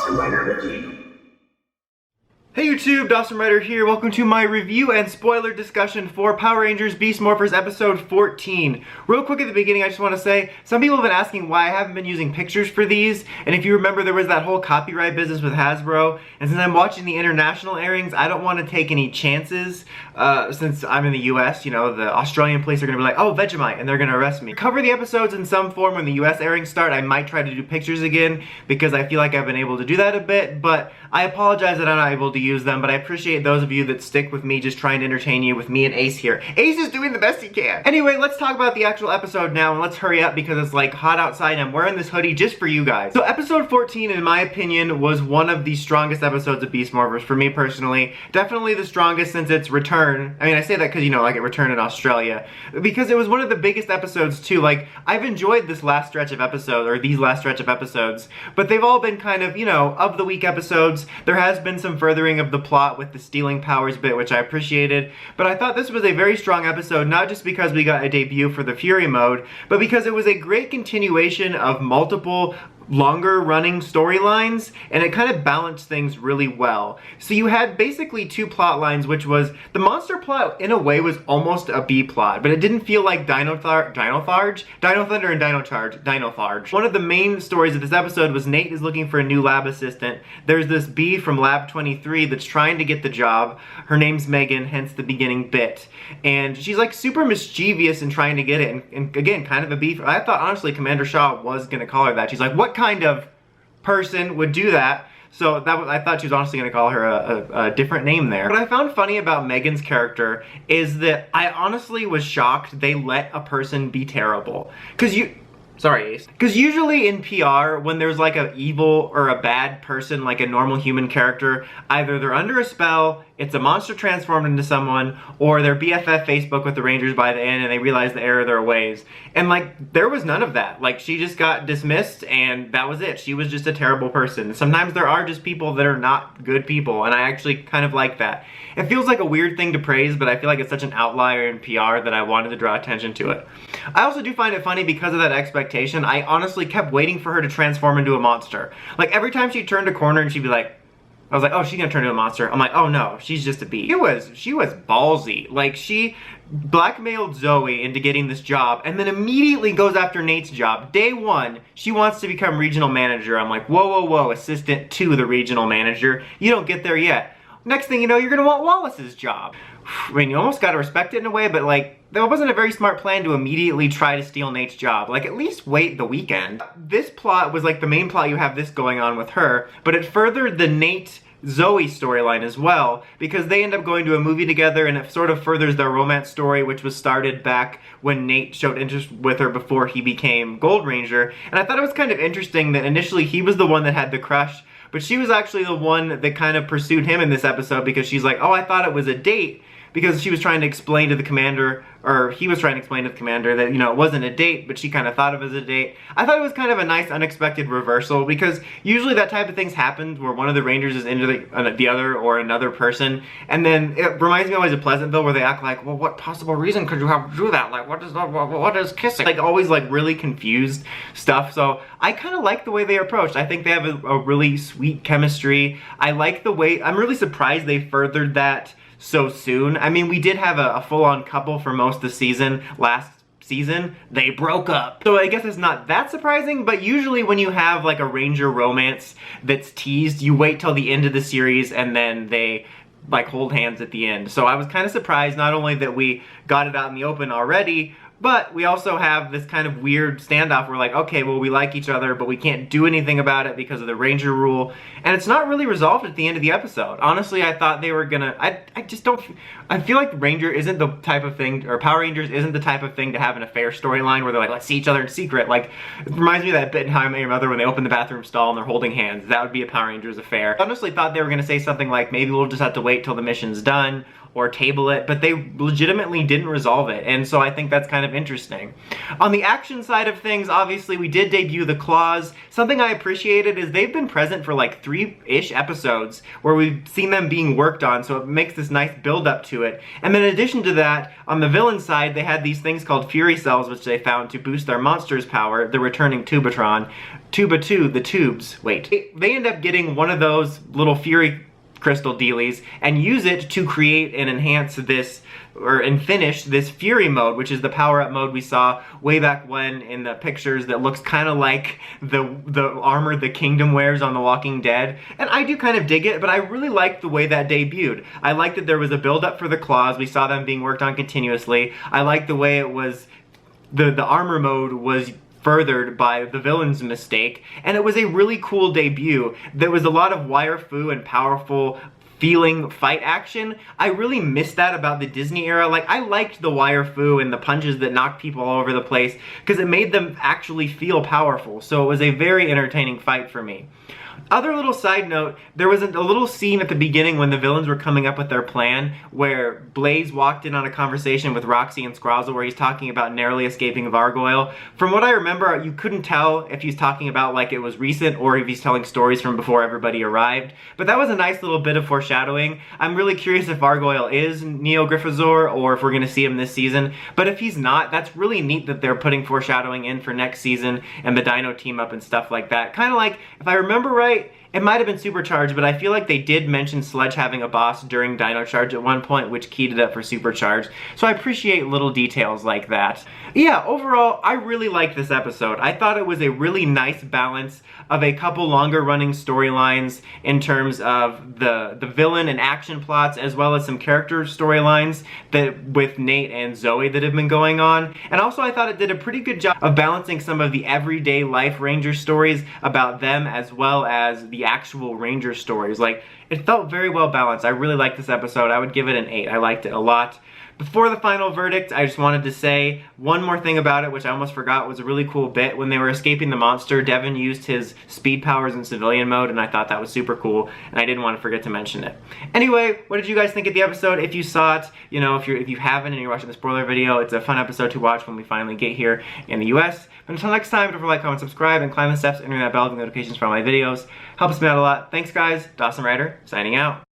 Dawson Rider Review. Hey YouTube, Dawson Rider here. Welcome to my review and spoiler discussion for Power Rangers Beast Morphers episode 14. Real quick at the beginning, I just want to say, some people have been asking why I haven't been using pictures for these, and if you remember there was that whole copyright business with Hasbro, and since I'm watching the international airings, I don't want to take any chances, since I'm in the US, you know, the Australian police are going to be like, oh, Vegemite, and they're going to arrest me. Cover the episodes in some form when the US airings start. I might try to do pictures again, because I feel like I've been able to do that a bit, but I apologize that I'm not able to use them, but I appreciate those of you that stick with me just trying to entertain you with me and Ace here. Ace is doing the best he can. Anyway, let's talk about the actual episode now, and let's hurry up because it's like hot outside and I'm wearing this hoodie just for you guys. So episode 14, in my opinion, was one of the strongest episodes of Beast Morphers for me personally. Definitely the strongest since its return. I mean, I say that because, you know, like it returned in Australia. Because it was one of the biggest episodes too. Like, I've enjoyed this last stretch of episodes, or these last stretch of episodes, but they've all been kind of, you know, of the week episodes. There has been some furthering of the plot with the stealing powers bit, which I appreciated, but I thought this was a very strong episode, not just because we got a debut for the Fury mode, but because it was a great continuation of multiple longer running storylines, and it kind of balanced things really well. So you had basically two plot lines, which was the monster plot in a way was almost a B plot, but it didn't feel like Dino Thunder and Dino Charge. One of the main stories of this episode was Nate is looking for a new lab assistant. There's this B from Lab 23 that's trying to get the job. Her name's Megan, hence the beginning bit. And she's like super mischievous in trying to get it, and again, kind of a B. I thought honestly Commander Shaw was gonna call her that. She's like, what kind of person would do that? So that was, I thought she was honestly going to call her a different name there. What I found funny about Megan's character is that I honestly was shocked they let a person be terrible. Sorry, Ace. Because usually in PR, when there's like an evil or a bad person, like a normal human character, either they're under a spell, it's a monster transformed into someone, or they're BFF Facebook with the Rangers by the end and they realize the error of their ways. And like, there was none of that. Like, she just got dismissed and that was it. She was just a terrible person. Sometimes there are just people that are not good people, and I actually kind of like that. It feels like a weird thing to praise, but I feel like it's such an outlier in PR that I wanted to draw attention to it. I also do find it funny because of that expectation. I honestly kept waiting for her to transform into a monster. Like, every time she turned a corner and she'd be like, I was like, oh, she's gonna turn into a monster. I'm like, oh no, she's just a bee. She was ballsy. Like, she blackmailed Zoe into getting this job and then immediately goes after Nate's job. Day one, she wants to become regional manager. I'm like, whoa, whoa, whoa, assistant to the regional manager. You don't get there yet. Next thing you know, you're gonna want Wallace's job. I mean, you almost gotta respect it in a way, but like, that wasn't a very smart plan to immediately try to steal Nate's job. Like, at least wait the weekend. This plot was like the main plot. You have this going on with her, but it furthered the Nate Zoe storyline as well, because they end up going to a movie together, and it sort of furthers their romance story, which was started back when Nate showed interest with her before he became Gold Ranger. And I thought it was kind of interesting that initially he was the one that had the crush, but she was actually the one that kind of pursued him in this episode, because she's like, oh, I thought it was a date, because she was trying to explain to the commander, or he was trying to explain to the commander that, you know, it wasn't a date, but she kind of thought of it as a date. I thought it was kind of a nice, unexpected reversal, because usually that type of things happens where one of the Rangers is into the other or another person, and then it reminds me always of Pleasantville, where they act like, well, what possible reason could you have to do that? Like, what is kissing? Like, always like really confused stuff. So I kind of like the way they approached. I think they have a really sweet chemistry. I like the way, I'm really surprised they furthered that so soon. I mean, we did have a full-on couple for most of the season. Last season, they broke up. So I guess it's not that surprising, but usually when you have like a Ranger romance that's teased, you wait till the end of the series and then they like hold hands at the end. So I was kind of surprised not only that we got it out in the open already, but we also have this kind of weird standoff where like, okay, well, we like each other, but we can't do anything about it because of the Ranger rule. And it's not really resolved at the end of the episode. Honestly, I thought they were gonna, I just don't, I feel like Ranger isn't the type of thing, or Power Rangers isn't the type of thing to have an affair storyline where they're like, let's see each other in secret. Like, it reminds me of that bit in How I Met Your Mother when they open the bathroom stall and they're holding hands. That would be a Power Rangers affair. I honestly thought they were gonna say something like, maybe we'll just have to wait till the mission's done, or table it, but they legitimately didn't resolve it, and so I think that's kind of interesting. On the action side of things, obviously we did debut the claws. Something I appreciated is they've been present for like 3-ish episodes where we've seen them being worked on, so it makes this nice build up to it. And then in addition to that, on the villain side, they had these things called Fury Cells, which they found to boost their monster's power, the returning Tubatron. Tuba 2, the tubes. Wait. They end up getting one of those little Fury crystal dealies and use it to create and enhance this, and finish this Fury mode, which is the power-up mode we saw way back when in the pictures that looks kind of like the armor the Kingdom wears on The Walking Dead. And I do kind of dig it, but I really liked the way that debuted. I liked that there was a build-up for the claws. We saw them being worked on continuously. I liked the way it was, the armor mode was furthered by the villain's mistake, and it was a really cool debut. There was a lot of wire-fu and powerful feeling fight action. I really missed that about the Disney era. Like, I liked the wire-fu and the punches that knocked people all over the place because it made them actually feel powerful, so it was a very entertaining fight for me. Other little side note, there was a little scene at the beginning when the villains were coming up with their plan where Blaze walked in on a conversation with Roxy and Scrozzle where he's talking about narrowly escaping Vargoyle. From what I remember, you couldn't tell if he's talking about like it was recent or if he's telling stories from before everybody arrived. But that was a nice little bit of foreshadowing. I'm really curious if Vargoyle is Neo Gryffindor or if we're going to see him this season. But if he's not, that's really neat that they're putting foreshadowing in for next season and the Dino team up and stuff like that. Kind of like, if I remember right, it might have been Supercharge, but I feel like they did mention Sludge having a boss during Dino Charge at one point, which keyed it up for Supercharge. So I appreciate little details like that. Yeah, overall, I really liked this episode. I thought it was a really nice balance of a couple longer running storylines in terms of the villain and action plots, as well as some character storylines that with Nate and Zoe that have been going on. And also I thought it did a pretty good job of balancing some of the everyday life Ranger stories about them as well as the actual Ranger stories. Like, it felt very well balanced. I really liked this episode. I would give it an 8. I liked it a lot. Before the final verdict, I just wanted to say one more thing about it, which I almost forgot was a really cool bit. When they were escaping the monster, Devin used his speed powers in civilian mode, and I thought that was super cool, and I didn't want to forget to mention it. Anyway, what did you guys think of the episode? If you saw it, you know, if you haven't and you're watching the spoiler video, it's a fun episode to watch when we finally get here in the US. But until next time, don't forget to like, comment, subscribe, and climb the steps, entering that bell with notifications for all my videos. Helps me out a lot. Thanks, guys. Dawson Ryder, signing out.